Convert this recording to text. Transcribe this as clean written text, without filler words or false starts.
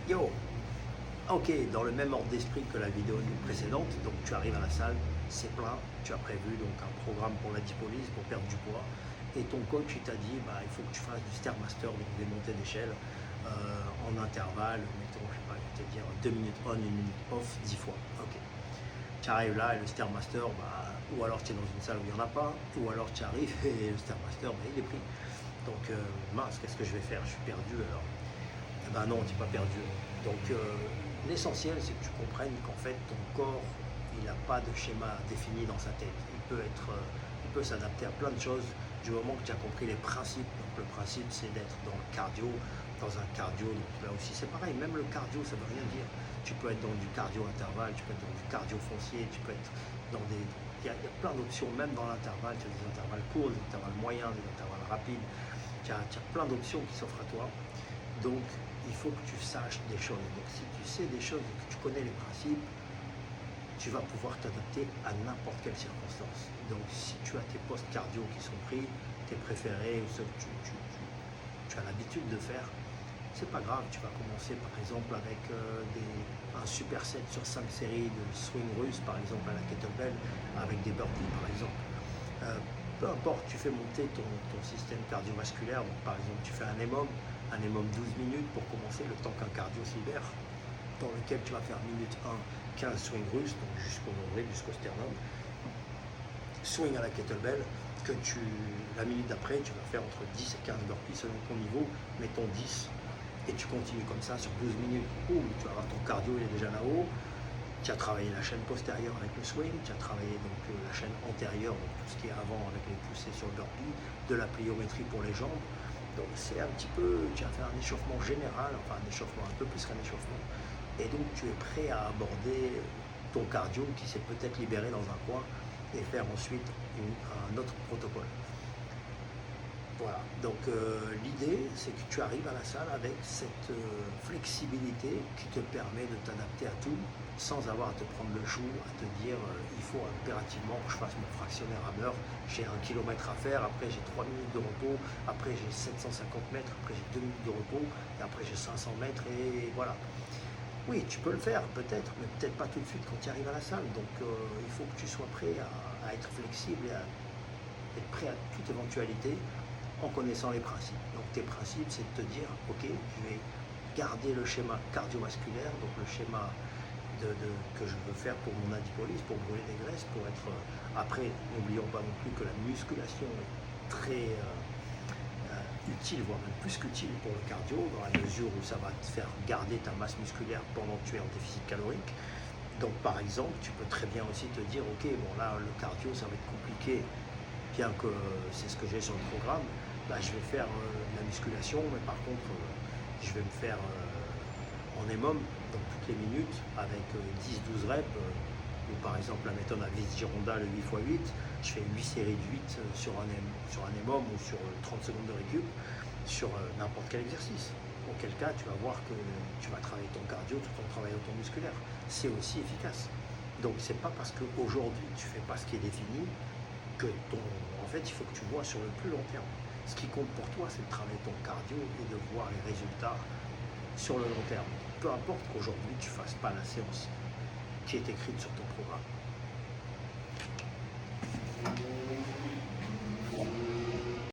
Yo, ok, dans le même ordre d'esprit que la vidéo précédente, donc tu arrives à la salle, c'est plein, tu as prévu donc un programme pour la dipolyse, pour perdre du poids, et ton coach il t'a dit bah, il faut que tu fasses du Stairmaster, donc des montées d'échelle en intervalle, mettons, je sais pas, je vais te dire 2 minutes on, 1 minute off, 10 fois. Ok. Tu arrives là et le Stairmaster, bah, ou alors tu es dans une salle où il n'y en a pas, ou alors tu arrives et le Stairmaster, bah, il est pris. Donc mince, qu'est-ce que je vais faire? Je suis perdu alors. Eh ben non, tu n'es pas perdu. Donc l'essentiel, c'est que tu comprennes qu'en fait, ton corps, il n'a pas de schéma défini dans sa tête. Il peut s'adapter à plein de choses du moment que tu as compris les principes. Donc le principe, c'est d'être dans le cardio, dans un cardio. Donc là aussi, c'est pareil. Même le cardio, ça ne veut rien dire. Tu peux être dans du cardio intervalle, tu peux être dans du cardio foncier, tu peux être dans des... Il y a plein d'options, même dans l'intervalle. Tu as des intervalles courts, des intervalles moyens, des intervalles rapides. Tu as plein d'options qui s'offrent à toi. Donc, il faut que tu saches des choses. Donc, si tu sais des choses et que tu connais les principes, tu vas pouvoir t'adapter à n'importe quelle circonstance. Donc, si tu as tes postes cardio qui sont pris, tes préférés, ou ceux que tu as l'habitude de faire, c'est pas grave. Tu vas commencer par exemple avec un superset sur 5 séries de swing russe, par exemple à la kettlebell, avec des burpees par exemple. Peu importe, tu fais monter ton système cardiovasculaire. Donc, par exemple, tu fais un EMOM 12 minutes pour commencer, le temps qu'un cardio se libère, dans lequel tu vas faire minute 1, 15 swing russes, donc jusqu'au nombril, jusqu'au sternum. Swing à la kettlebell, la minute d'après, tu vas faire entre 10 et 15 burpees selon ton niveau, mettons 10, et tu continues comme ça sur 12 minutes. Boum, tu vas avoir ton cardio, il est déjà là-haut. Tu as travaillé la chaîne postérieure avec le swing, tu as travaillé donc la chaîne antérieure, donc tout ce qui est avant avec les poussées sur le burpee, de la pliométrie pour les jambes. Donc c'est un petit peu, tu vas faire un échauffement général, enfin un échauffement un peu plus qu'un échauffement. Et donc tu es prêt à aborder ton cardio qui s'est peut-être libéré dans un coin et faire ensuite un autre protocole. Voilà, donc l'idée c'est que tu arrives à la salle avec cette flexibilité qui te permet de t'adapter à tout sans avoir à te prendre le chou, à te dire il faut impérativement que je fasse mon fractionnaire à l'heure, j'ai 1 kilomètre à faire, après j'ai 3 minutes de repos, après j'ai 750 mètres, après j'ai 2 minutes de repos, et après j'ai 500 mètres et voilà. Oui, tu peux le faire peut-être, mais peut-être pas tout de suite quand tu arrives à la salle, donc il faut que tu sois prêt à être flexible et à être prêt à toute éventualité en connaissant les principes. Donc tes principes, c'est de te dire, ok, je vais garder le schéma cardiovasculaire, donc le schéma que je veux faire pour mon adipolyse, pour brûler des graisses, pour être... Après, n'oublions pas non plus que la musculation est très utile, voire même plus qu'utile pour le cardio, dans la mesure où ça va te faire garder ta masse musculaire pendant que tu es en déficit calorique. Donc par exemple, tu peux très bien aussi te dire, ok, bon là, le cardio, ça va être compliqué, bien que c'est ce que j'ai sur le programme, bah, je vais faire de la musculation, mais par contre, je vais me faire en EMOM, donc toutes les minutes, avec 10-12 reps, ou par exemple la méthode à vis Gironda, le 8x8, je fais 8 séries de 8 sur un EMOM ou sur 30 secondes de récup, sur n'importe quel exercice. Auquel cas, tu vas voir que tu vas travailler ton cardio tout en travaillant ton musculaire. C'est aussi efficace. Donc c'est pas parce qu'aujourd'hui tu fais pas ce qui est défini que en fait il faut que tu vois sur le plus long terme. Ce qui compte pour toi, c'est de travailler ton cardio et de voir les résultats sur le long terme. Peu importe qu'aujourd'hui tu fasses pas la séance qui est écrite sur ton programme.